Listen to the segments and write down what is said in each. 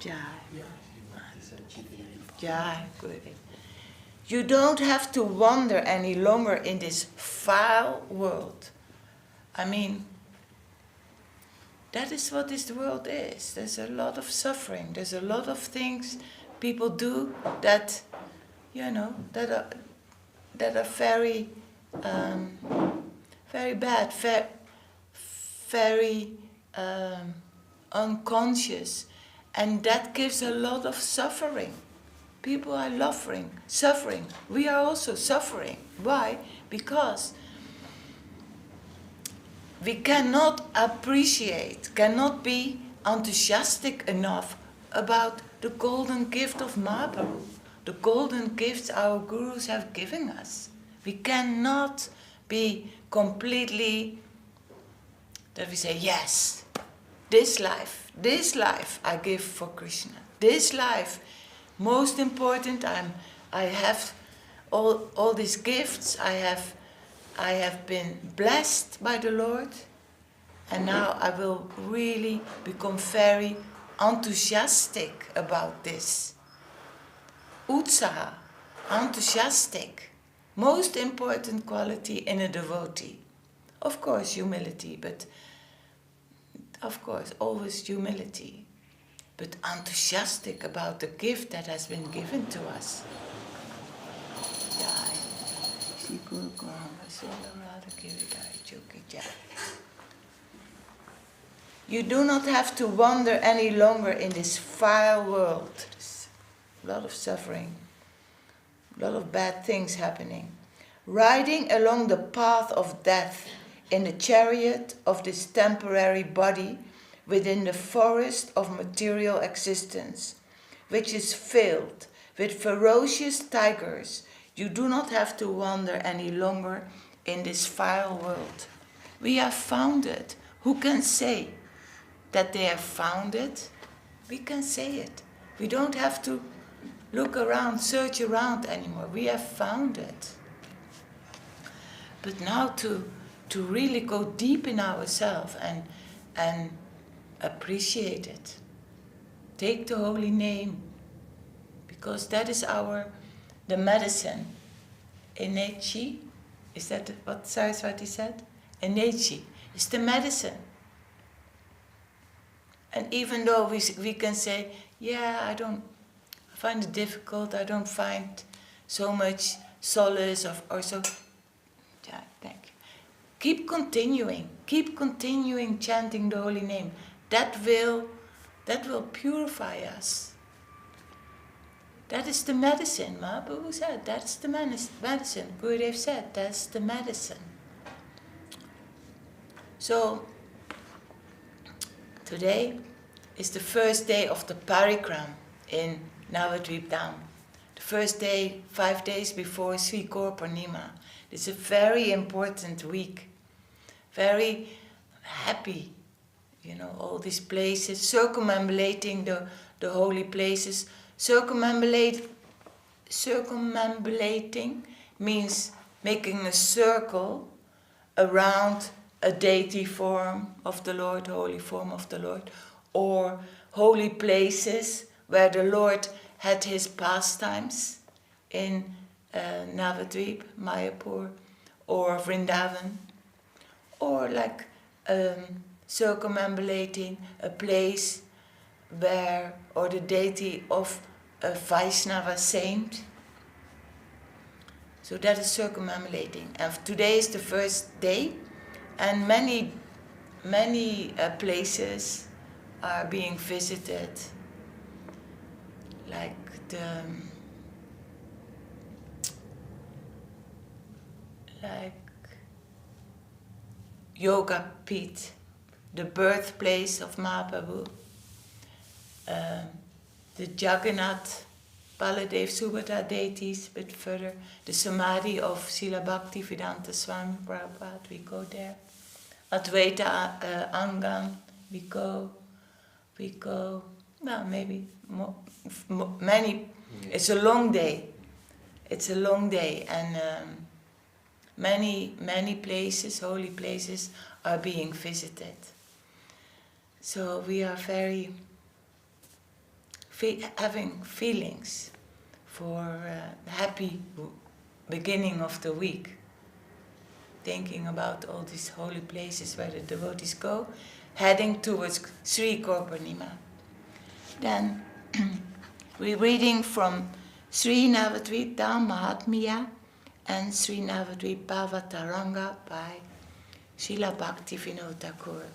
Jai. Jai, good. You don't have to wander any longer in this foul world. I mean, that is what this world is. There's a lot of suffering. There's a lot of things people do that, that are very, very bad, very unconscious, and that gives a lot of suffering. People are suffering. We are also suffering. Why? Because we cannot appreciate, cannot be enthusiastic enough about the golden gift of Māyāpur, the golden gifts our gurus have given us. We cannot be completely, that we say, yes, this life I give for Krishna. This life, most important, I have all these gifts, I have been blessed by the Lord, and now I will really become very enthusiastic about this. Utsaha, enthusiastic, most important quality in a devotee. Of course, humility, but of course, always humility, but enthusiastic about the gift that has been given to us. You do not have to wander any longer in this vile world. There's a lot of suffering, a lot of bad things happening. Riding along the path of death in the chariot of this temporary body within the forest of material existence, which is filled with ferocious tigers, you do not have to wander any longer in this vile world. We have found it. Who can say that they have found it? We can say it. We don't have to look around, search around anymore. We have found it. But now to really go deep in ourselves and appreciate it. Take the holy name, because that is the medicine. Enechi, is that what Saraswati said? Enechi is the medicine. And even though we can say, yeah, I find it difficult, I don't find so much solace or so. Yeah, thank you. Keep continuing chanting the holy name. That will purify us. That is the medicine. Mahaprabhu said, that's the medicine. Gurudev said, that's the medicine. So, today is the first day of the Parikrama in Navadvipa-dhama. The first day, 5 days before Sri Purnima. It's a very important week. Very happy, all these places, circumambulating the holy places. Circumambulating means making a circle around a deity form of the Lord, holy form of the Lord, or holy places where the Lord had his pastimes in Navadvip, Māyāpur, or Vrindavan, or like circumambulating a place where, or the deity of a Vaishnava saint. So that is circumambulating. And today is the first day, and many places are being visited, like Yoga Pit, the birthplace of Mahaprabhu, the Jagannath, Baladev, Subhadra deities, but further the Samadhi of Srila Bhakti Vedanta Swami Prabhupada, we go there. Advaita Angan, we go, well, maybe many, it's a long day, and many places, holy places, are being visited. So we are very having feelings for happy beginning of the week, thinking about all these holy places where the devotees go, heading towards Sri Purnima. Then we're reading from Sri Navadvipa-dhama-mahatmya and Sri Navadvipa-bhava-taranga by Srila Bhakti Vinod Thakur.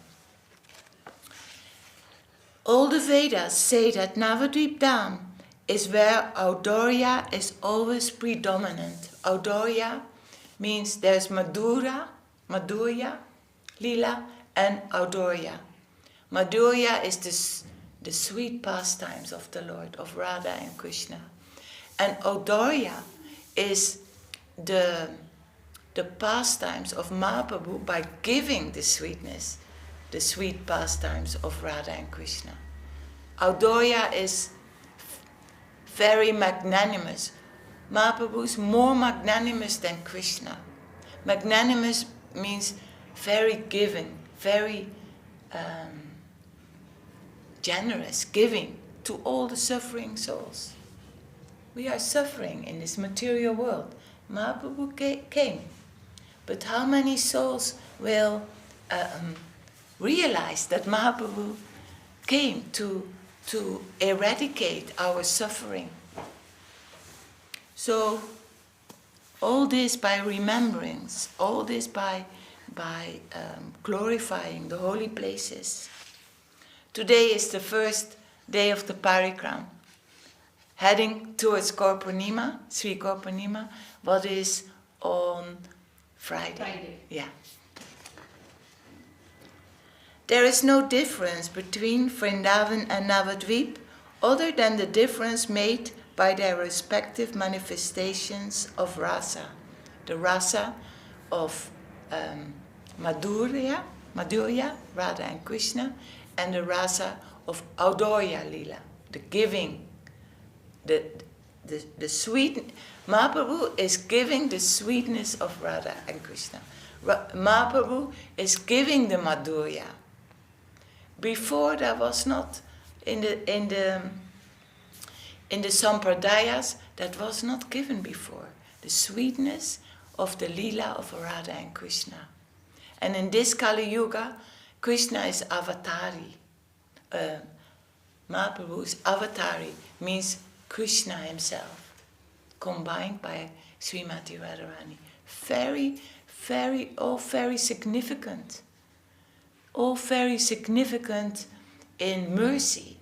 All the Vedas say that Navadvip-dham is where Audorya is always predominant. Audorya means there's Madhurya, Lila, and Audorya. Madhurya is the sweet pastimes of the Lord, of Radha and Krishna. And Audorya is the pastimes of Mahaprabhu by giving the sweetness, the sweet pastimes of Radha and Krishna. Audorya is very magnanimous. Mahaprabhu is more magnanimous than Krishna. Magnanimous means very giving, very generous, giving to all the suffering souls. We are suffering in this material world. Mahaprabhu came. But how many souls will realize that Mahaprabhu came to eradicate our suffering? So, all this by remembrance, all this by glorifying the holy places. Today is the first day of the Parikrama, heading towards Purnima, Sri Purnima, what is on Friday. Yeah. There is no difference between Vrindavan and Navadvip other than the difference made by their respective manifestations of rasa. The rasa of Madhurya, Radha and Krishna, and the rasa of Audorya Lila, the giving, the sweet. Mahaprabhu is giving the sweetness of Radha and Krishna. Mahaprabhu is giving the Madhurya. Before there was not in the sampradayas, that was not given before. The sweetness of the lila of Radha and Krishna. And in this Kali Yuga, Krishna is avatari. Mahaprabhu is avatari, means Krishna himself, combined by Srimati Radharani. All very significant. All very significant in mercy.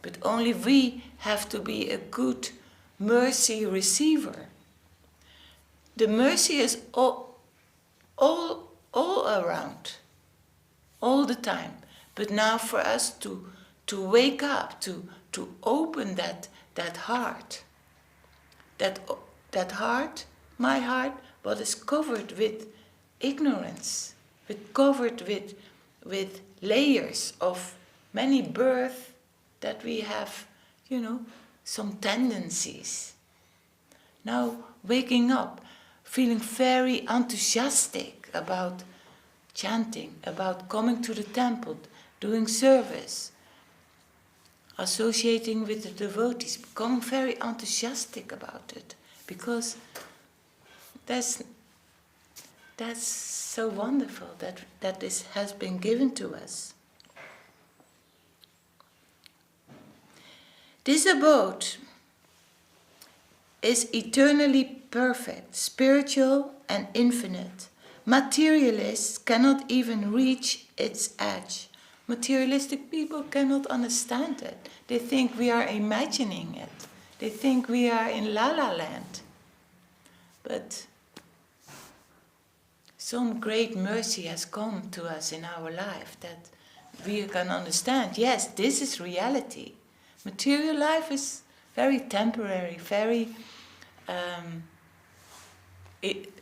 But only we have to be a good mercy receiver. The mercy is all around, all the time. But now for us to wake up, to open that heart. That heart, my heart, what is covered with ignorance, covered with layers of many births that we have, some tendencies. Now waking up, feeling very enthusiastic about chanting, about coming to the temple, doing service, associating with the devotees, becoming very enthusiastic about it, because that's so wonderful that this has been given to us. This abode is eternally perfect, spiritual and infinite. Materialists cannot even reach its edge. Materialistic people cannot understand it. They think we are imagining it. They think we are in La La Land. But some great mercy has come to us in our life that we can understand, yes, this is reality. Material life is very temporary, very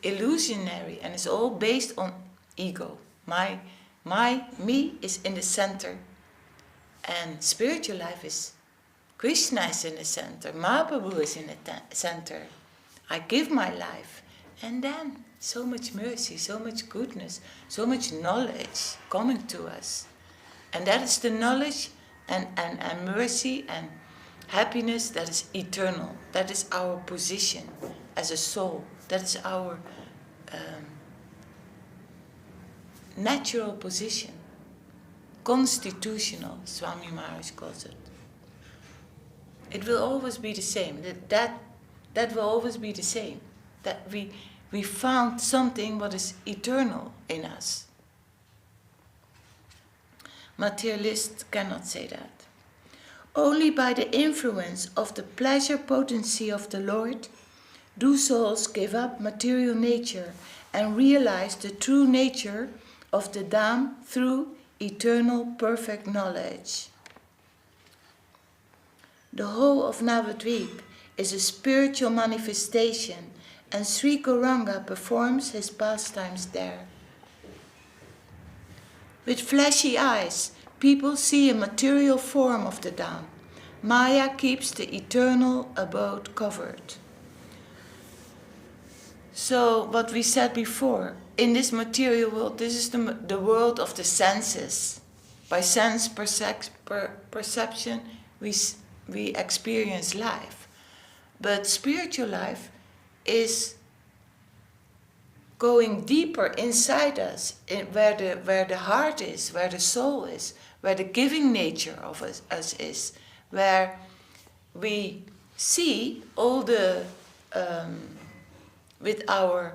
illusionary, and it's all based on ego. Me is in the center, and spiritual life is Krishna is in the center, Mahaprabhu is in the center. I give my life, and then so much mercy, so much goodness, so much knowledge coming to us. And that is the knowledge and mercy Happiness that is eternal. That is our position as a soul. That is our natural position. Constitutional, Swami Maharaj calls it. It will always be the same. That will always be the same. That we found something what is eternal in us. Materialists cannot say that. Only by the influence of the pleasure potency of the Lord do souls give up material nature and realize the true nature of the Dhām through eternal perfect knowledge. The whole of Navadvip is a spiritual manifestation, and Sri Gauranga performs his pastimes there. With fleshy eyes, people see a material form of the Dhām. Maya keeps the eternal abode covered. So, what we said before, in this material world, this is the world of the senses. By sense perception, we experience life. But spiritual life is going deeper inside us, where the heart is, where the soul is, where the giving nature of us is, where we see all the, with our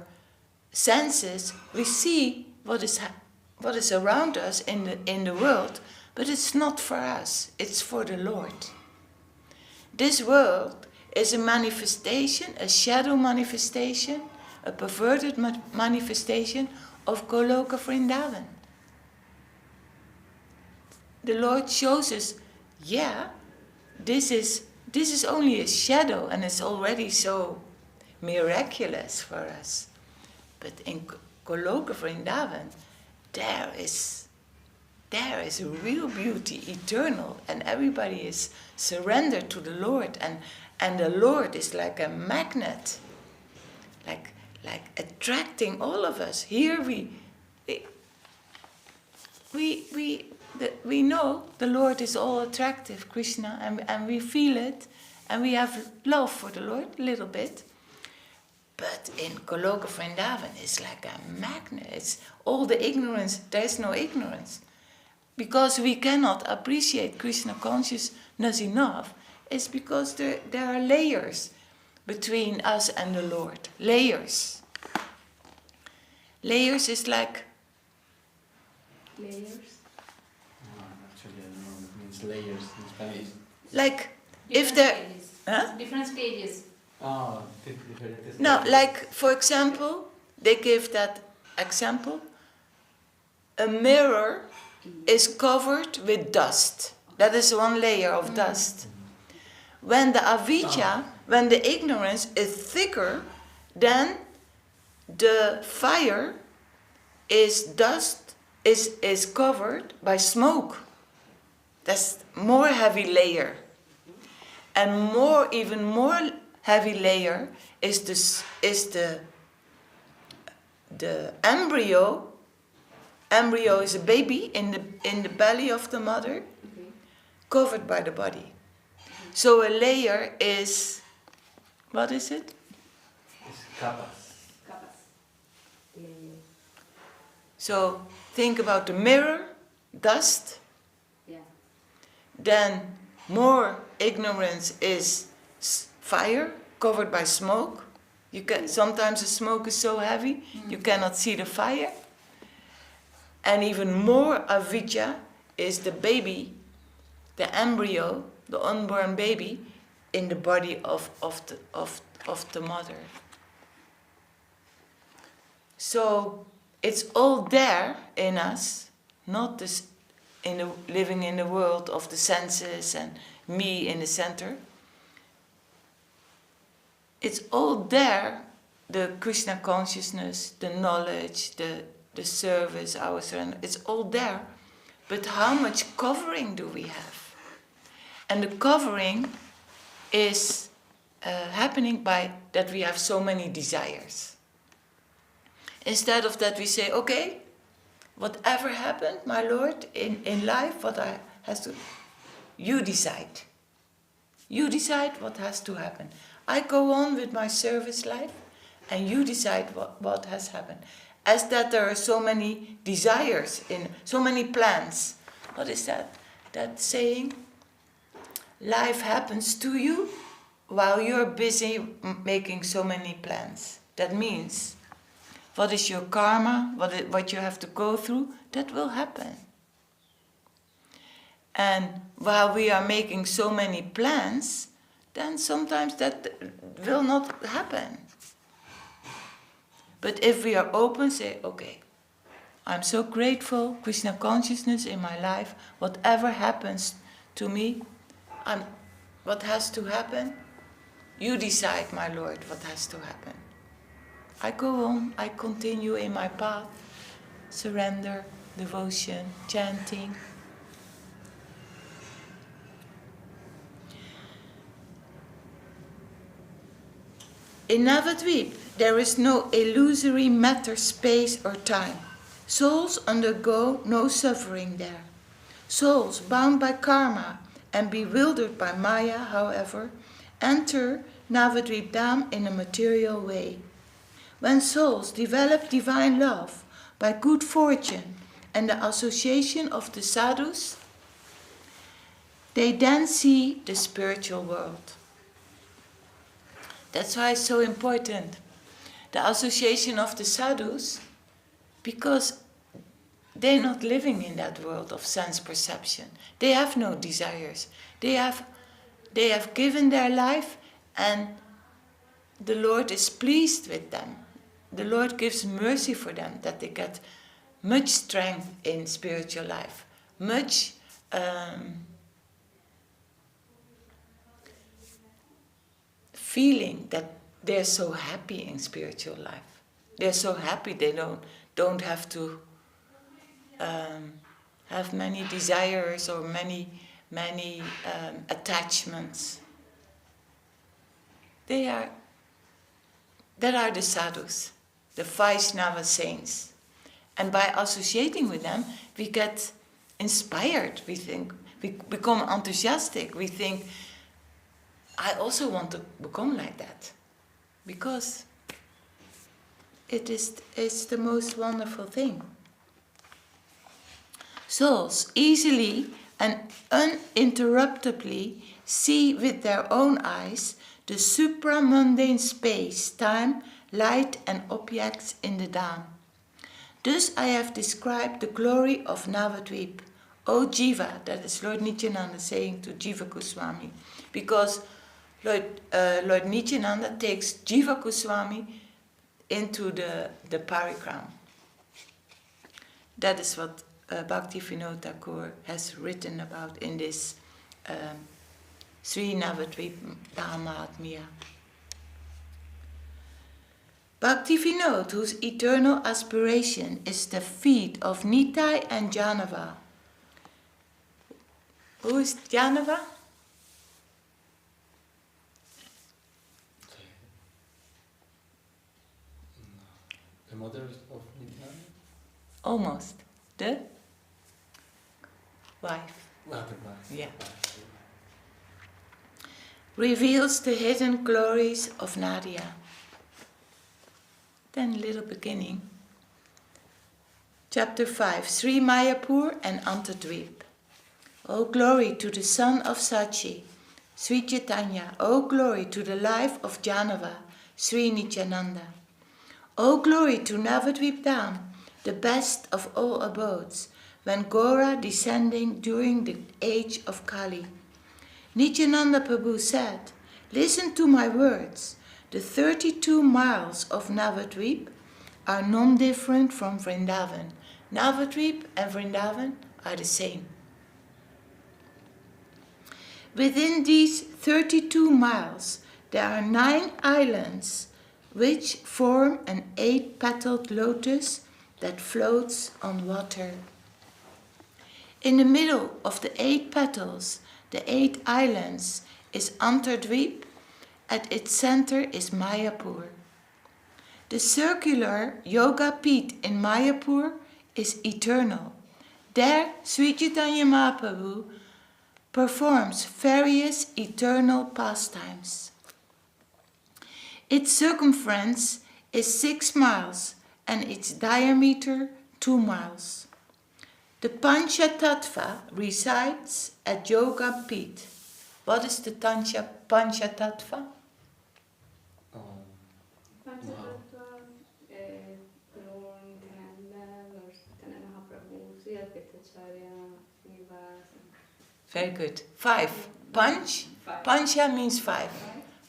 senses, we see what is around us in the world, but it's not for us, it's for the Lord. This world is a manifestation, a shadow manifestation, a perverted manifestation of Goloka Vrindavan. The Lord shows us, this is only a shadow, and it's already so miraculous for us. But in Goloka Vrindavan, there is a real beauty, eternal, and everybody is surrendered to the Lord, and the Lord is like a magnet, like attracting all of us. Here we know the Lord is all attractive, Krishna, and we feel it, and we have love for the Lord a little bit. But in Goloka Vrindavan, it's like a magnet. It's all the ignorance. There is no ignorance. Because we cannot appreciate Krishna consciousness enough, it's because there are layers between us and the Lord. Layers. Layers is like... Layers? No, actually, I don't know what it means layers in Spanish. Like, Different if there... stages. Huh? Different stages. Oh, different. No, like, for example, they give that example. A mirror is covered with dust. That is one layer of dust. When the avijja, when the ignorance is thicker, then the fire is dust, is covered by smoke. That's more heavy layer. And even more heavy layer is the embryo. Embryo is a baby in the belly of the mother, covered by the body. So a layer is, what is it? It's capas. Layers. So think about the mirror, dust. Yeah. Then more ignorance is fire, covered by smoke. Sometimes the smoke is so heavy, you cannot see the fire. And even more avijja is the baby, the embryo, the unborn baby, in the body of the mother. So it's all there in us, not this living in the world of the senses and me in the center. It's all there, the Krishna consciousness, the knowledge, the service, our surrender, it's all there. But how much covering do we have? And the covering is happening by that we have so many desires. Instead of that we say, okay, whatever happened, my Lord, in life, what I has to, you decide. You decide what has to happen. I go on with my service life, and you decide what has happened. As that there are so many desires, so many plans. What is that? That saying? Life happens to you while you're busy making so many plans. That means, what is your karma, what you have to go through, that will happen. And while we are making so many plans, then sometimes that will not happen. But if we are open, say, okay, I'm so grateful, Krishna consciousness in my life, whatever happens to me, what has to happen, you decide, my Lord, what has to happen. I go on, I continue in my path, surrender, devotion, chanting. In Navadvip, there is no illusory matter, space or time. Souls undergo no suffering there. Souls bound by karma and bewildered by Maya, however, enter Navadvipa-dhama in a material way. When souls develop divine love by good fortune and the association of the sadhus, they then see the spiritual world. That's why it's so important, the association of the sadhus, because they're not living in that world of sense perception. They have no desires. They have given their life, and the Lord is pleased with them. The Lord gives mercy for them, that they get much strength in spiritual life, much feeling that they're so happy in spiritual life. They're so happy they don't have to have many desires or many attachments. That are the sadhus, the Vaishnava saints. And by associating with them, we get inspired, we think, we become enthusiastic, we think, I also want to become like that. Because it's the most wonderful thing. Souls easily and uninterruptedly see with their own eyes the supramundane space, time, light and objects in the Dhām. Thus I have described the glory of Navadwip. O Jīva, that is Lord Nityananda saying to Jīva Goswami, because Lord Nityananda takes Jīva Goswami into the Parikrama. That is what Bhakti Vinod Thakur has written about in this Navadvipa-dhama-mahatmya. Bhakti Vinod, whose eternal aspiration is the feet of Nitai and Janava. Who is Janava? The mother of Nityananda? Almost. The wife. Well, the wife. Yeah. Reveals the hidden glories of Nadia. Then little beginning. Chapter 5. Sri Māyāpur and Antardwīp. O glory to the son of Sachi, Sri Chaitanya. O glory to the life of Janava, Sri Nityananda. O glory to Navadvipa-dhama, the best of all abodes, when Gaura descending during the age of Kali. Nityananda Prabhu said, listen to my words. The 32 miles of Navadwip are non-different from Vrindavan. Navadwip and Vrindavan are the same. Within these 32 miles, there are 9 islands which form an 8-petaled lotus that floats on water. In the middle of the 8 petals, the 8 islands, is Antardwīp. At its center is Māyāpur. The circular yoga pit in Māyāpur is eternal. There, Sri Chaitanya Mahaprabhu performs various eternal pastimes. Its circumference is 6 miles and its diameter 2 miles. The Panchatattva resides at Yoga Pit. What is the Panchatattva? Very good. 5. Panch. Pancha means 5.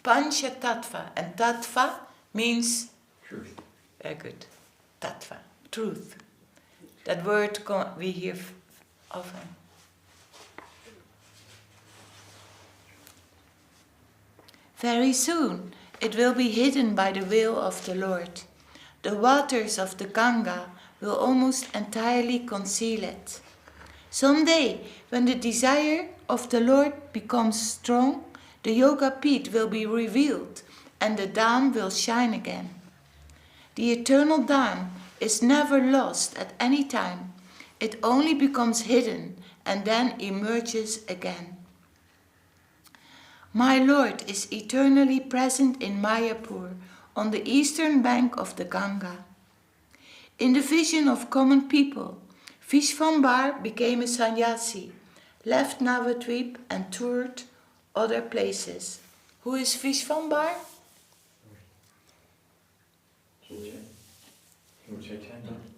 Panchatattva. And tattva means? Truth. Very good. Tattva. Truth. That word we hear often. Very soon it will be hidden by the will of the Lord. The waters of the Ganga will almost entirely conceal it. Someday, when the desire of the Lord becomes strong, the Yoga Pit will be revealed and the Dhām will shine again. The eternal Dhām is never lost at any time. It only becomes hidden and then emerges again. My Lord is eternally present in Māyāpur on the eastern bank of the Ganga. In the vision of common people, Visnupad became a sannyasi, left Navadvip and toured other places. Who is Visnupad?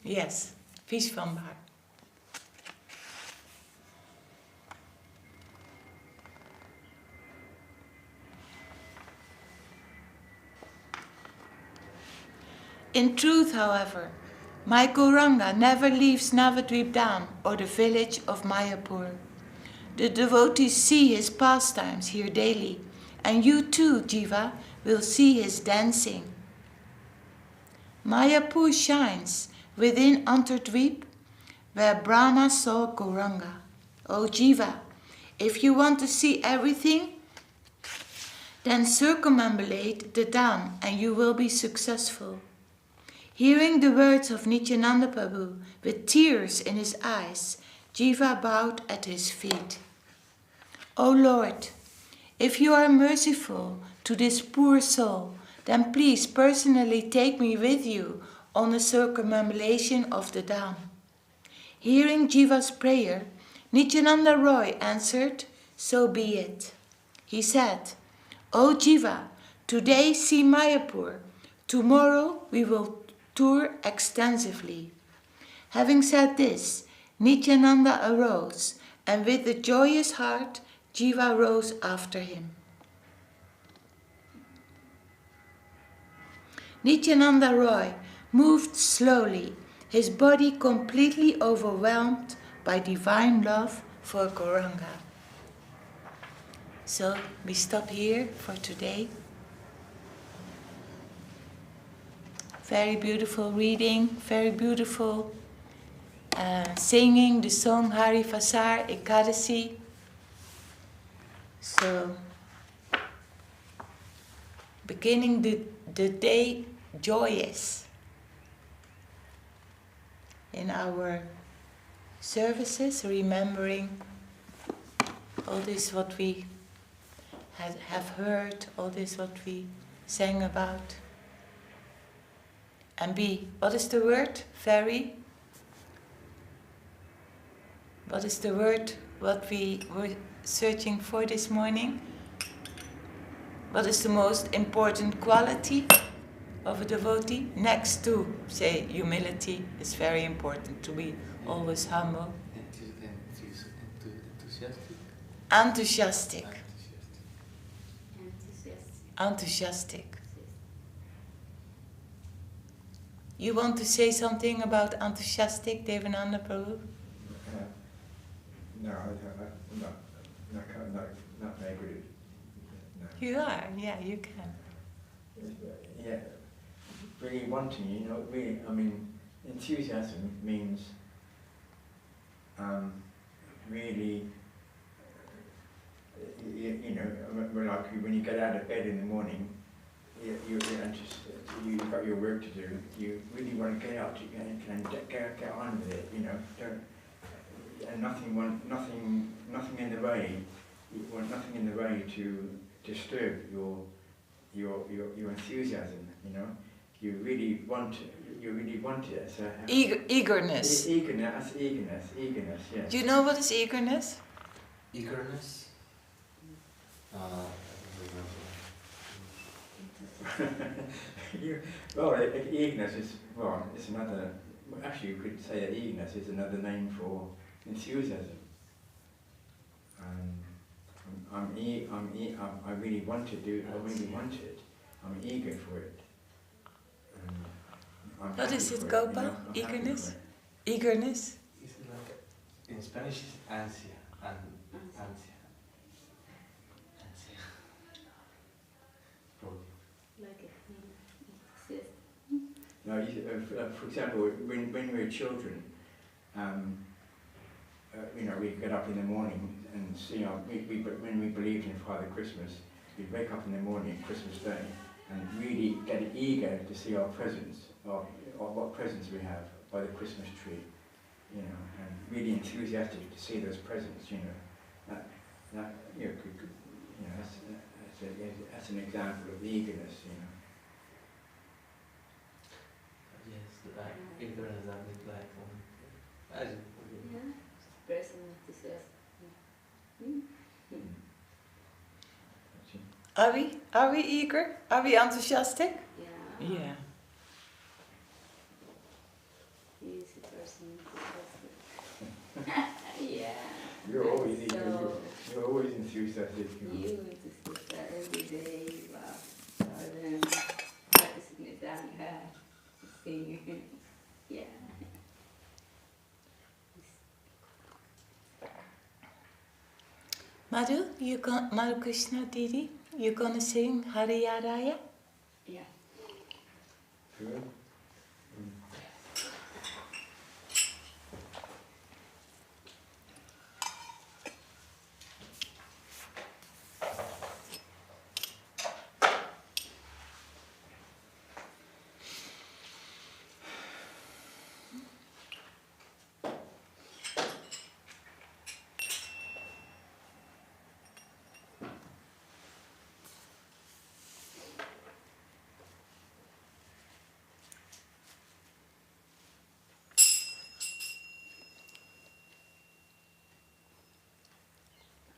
Yes, Visnupad. In truth, however, my Gauranga never leaves Navadvipa-dhama or the village of Māyāpur. The devotees see his pastimes here daily, and you too, Jīva, will see his dancing. Māyāpur shines within Antardwīp, where Brahma saw Gauranga. O Jīva, if you want to see everything, then circumambulate the Dhām and you will be successful. Hearing the words of Nityananda Prabhu with tears in his eyes, Jīva bowed at his feet. O Lord, if you are merciful to this poor soul, then please personally take me with you on the circumambulation of the Dhām. Hearing Jīva's prayer, Nityananda Roy answered, so be it. He said, O Jīva, today see Māyāpur, tomorrow we will tour extensively. Having said this, Nityananda arose, and with a joyous heart, Jīva rose after him. Nityananda Roy moved slowly, his body completely overwhelmed by divine love for Gauranga. So we stop here for today. Very beautiful reading, very beautiful singing the song Hari Vasar Ekadashi. So, beginning the day joyous in our services, remembering all this what we have heard, all this what we sang about. And be, what is the word? Very? What is the word what we were searching for this morning? What is the most important quality of a devotee? Next to, say, humility is very important, to be always humble. Enthusiastic. Enthusiastic. You want to say something about enthusiastic, Devananda Prabhu? No, not very good. No. You are, yeah, you can. Yeah, really wanting, really, I mean, enthusiasm means really, like when you get out of bed in the morning, you've got your work to do. You really want to get out and get on with it. and nothing in the way. You want nothing in the way to disturb your enthusiasm. You know, you really want it. So Eagerness. Eagerness. Yes. Do you know what is eagerness? Eagerness? I don't remember. Eagerness is it's another. Actually, you could say that eagerness is another name for enthusiasm. I really want to do. I really want it. I'm eager for it. What is it, for Gopa? you know? I'm happy Eagerness? for it. Eagerness? It's like, in Spanish it's ansia. Ansia. Like No, for example, when we were children, we get up in the morning and see when we believed in Father Christmas, we'd wake up in the morning Christmas Day and really get eager to see our presents, or what presents we have by the Christmas tree, and really enthusiastic to see those presents, that's an example of eagerness, Yes, like ignorance that is like person enthusiasm. Are we eager? Are we enthusiastic? Yeah. Yeah. He's a person enthusiastic. Yeah. You're always So you're always enthusiastic. you exist every day. Wow. Practicing it down here. Singing. Yeah. Madhu Krishna Didi, you gonna sing Hariyaraya? Yeah. Good.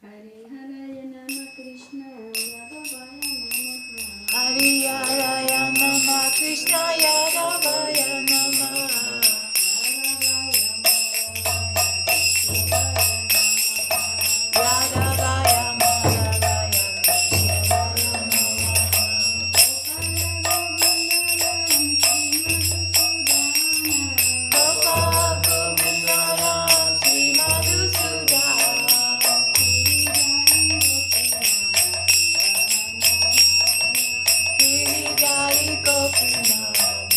Hare Hare Nama Krishna Yadavaya Namaha. Hariyaraya Nama Krishna Yadavaya Nama. Yadavaya Madhavaya Krishna Gopal Govindaram Sri Madhusudana. Giridhari Gopinath.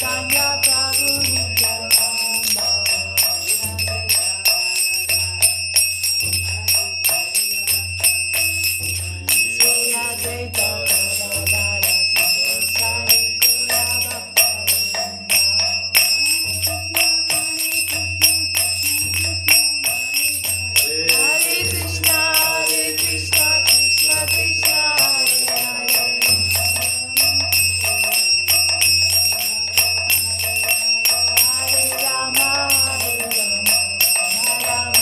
Chaitanya Prabhu Nityananda. Sri Advaita Gadadhara Saraswati Gaura Hare Krishna, Krishna Krishna, Hare Hare. Hare Rama, Rama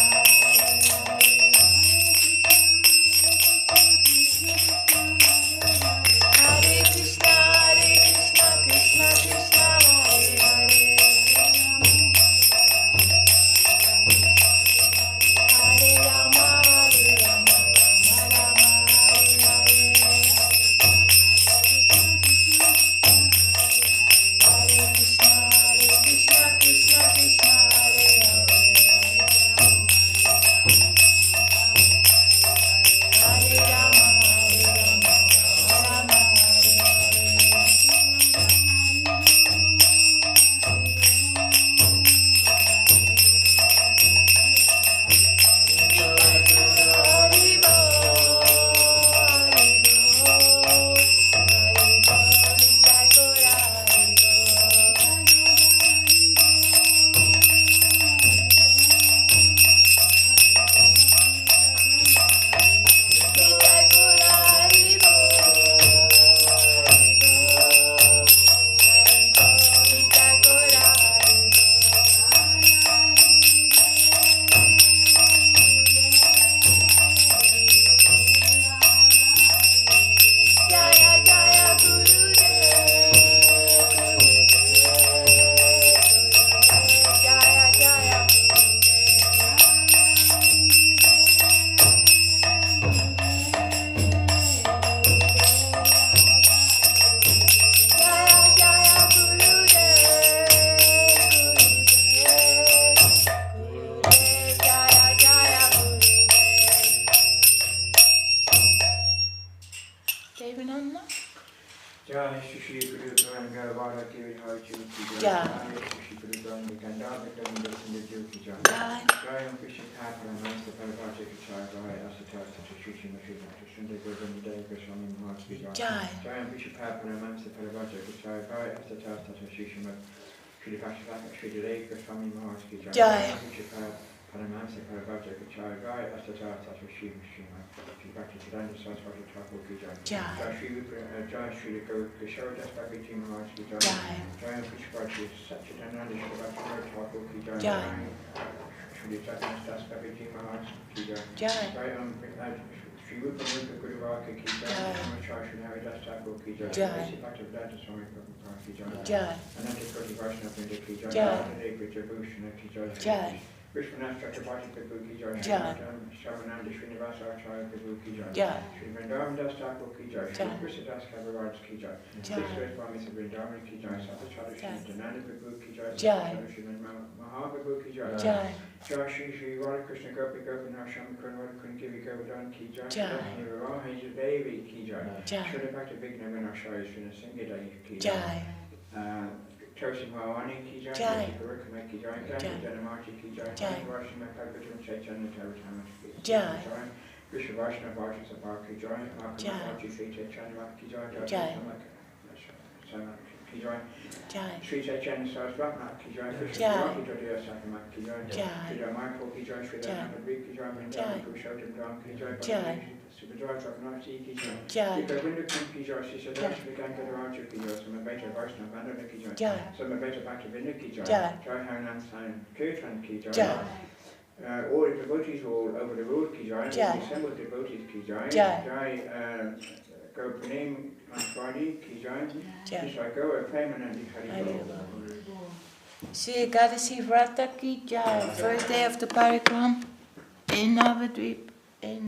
Hare Krishna, Krishna Krishna, Hare Hare. Hare Rama, Rama Hare Hare. Hare Krishna, Krishna Krishna, Hare Hare. Hare Rama, Rama Hare Jaya Jaya Gurudev, Jaya Jaya Jaya Jaya Gurudev, Jaya Jaya Gurudev. Devananda? Jai Shri Guru Taranga Vara Kiri Haji Jai Jai. Shri Guru Taranga Gandhava Gandhava Sindhu Jai Jai. Jai Om Krishna Kapara Master Parvati Jai Jai Asata Shushi Mashina Shunda Govinda Dei Goswami Maharaj Jai Jai. Jai Om Krishna Kapara Master Parvati Jai Jai Asata Shushi Shri Vashvaka Shri Dei Goswami Maharaj Jai Jai. Om Krishna Kapara Master Parvati Jai Jai Asata Shushi Shri Bhakti Siddhanta Saraswati Thakur Jai Jai. Jai Shri Gaura Das Bhakti Maharaj Jai Jai. Jai Krishna Satchidananda Shri Bhakti Thakur Jai Jai. Shri Satchidananda Das Bhakti Maharaj Jai Jai. Jai Shri Rupa Rupa Guru Vaka Ki Jai Jai. Namaskar Shri Haridas Thakur Ki Jai Jai. Shri Bhakti Vedanta Swami Prabhupada Ki Jai Jai. Ananta Koti Vaishnava Vrinda Ki Jai Jai. Ananta Vijaybhushana Ki Jai Jai. Vishwanath Chakrabarti Prabhu Ki Jai Jai. Shavananda Srinivasa Acharya Prabhu Ki Jai Jai. Shri Vrindavan Das Thakur Ki Jai Shri Jai. Krishnadas Kaviraj Ki Jai Jai. Shri Swami Vrindavan Ki Jai Satachara Shri Jai. Dhananda Prabhu Ki Jai Jai. Satachara Shri Mahaprabhu Ki Jai Jai. Jai Shri Radha Krishna Gopi Gopinath Shami Kunwara Kungivi Govardhan Ki Jai Jai. Lakshmi Viraha Devi Ki Jai Jai. Shri Bhakti Vigna Vinashaya Shri Nasingadai Ki Jai. Tosin Bhavani Ki Jai, Jai. Parikrama Ki Jai, Jai. Janamati Ki Jai, Jai. Vaishnava Kalpatam Chaitanya Tavatama Ki Jai. Krishna Vaishnava Vaishnava Sabha Ki Jai, Jai. Akamaji Sri Chaitanya Ki Jai, Jai. Sama Ki Jai, Jai. Sri Chaitanya Saraswati Ki Jai, Krishna Jai. Bhakti Jodhya Sakama Ki Jai, Jai. Sri Māyāpur Ki Jai, Sri Jai. Navadvipa Ki Jai, Jai. Vrindavan Purushottam Dhām Ki Jai, Jai. Subhadra Chakravarti Ki Jai, Jai. Govinda Ki Jai, Sri Sadashri Gankadaraja Ki Jai, Samabeta Vaishnava Vandana Ki Jai, Jai. Samabeta Bhakti Vinod Ki Jai, Jai. Jai Harinam San Kirtan Ki Jai, Jai. all the devotees all over the road Ki Jai, Jai. the assembled devotees Ki Jai, Jai. Jai go name on Friday Ki Jai, Jai. just like Gaura permanently Hari Bol. Sri Ekadashi Vrata Ki Jai. First day of the Parikrama in Navadwip.